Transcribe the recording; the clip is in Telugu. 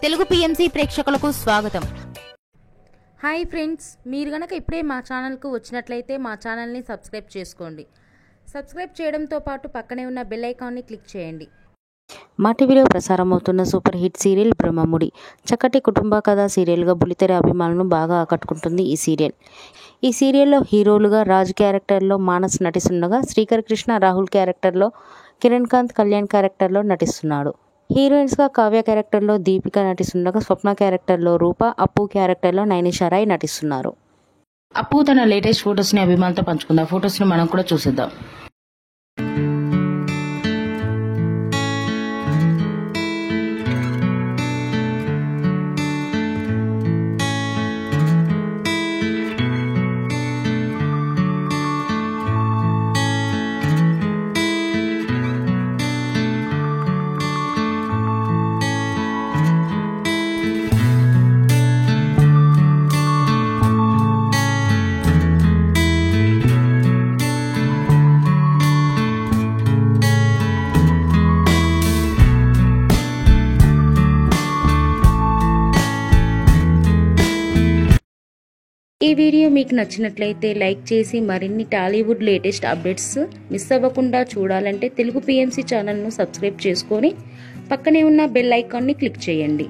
తెలుగు పిఎంసి ప్రేక్షకులకు స్వాగతం. హాయ్ ఫ్రెండ్స్, మీరు గనక ఇప్పుడే మా ఛానల్కు వచ్చినట్లయితే మా ఛానల్ని సబ్స్క్రైబ్ చేసుకోండి. సబ్స్క్రైబ్ చేయడంతో పాటు పక్కనే ఉన్న బెల్ ఐకాన్ని క్లిక్ చేయండి. మా టీవీలో ప్రసారమవుతున్న సూపర్ హిట్ సీరియల్ బ్రహ్మముడి చక్కటి కుటుంబ కథా సీరియల్గా బుల్లితెర అభిమానులను బాగా ఆకట్టుకుంటుంది ఈ సీరియల్. ఈ సీరియల్లో హీరోలుగా రాజు క్యారెక్టర్లో మానస్ నటిస్తుండగా, శ్రీకర్ కృష్ణ రాహుల్ క్యారెక్టర్లో, కిరణ్ కాంత్ కళ్యాణ్ క్యారెక్టర్లో నటిస్తున్నాడు. హీరోయిన్స్గా కావ్య క్యారెక్టర్లో దీపిక నటిస్తుండగా, స్వప్న క్యారెక్టర్లో రూప, అప్పు క్యారెక్టర్లో నైనిషారాయ్ నటిస్తున్నారు. అప్పు తన లేటెస్ట్ ఫొటోస్ని అభిమానులతో పంచుకుంది. ఆ ఫొటోస్ని మనం కూడా చూసేద్దాం. ఈ వీడియో మీకు నచ్చినట్లయితే లైక్ చేసి మరిన్ని టాలీవుడ్ లేటెస్ట్ అప్డేట్స్ మిస్ అవ్వకుండా చూడాలంటే తెలుగు పిఎంసి ఛానల్ను సబ్స్క్రైబ్ చేసుకొని పక్కనే ఉన్న బెల్ ఐకాన్ని క్లిక్ చేయండి.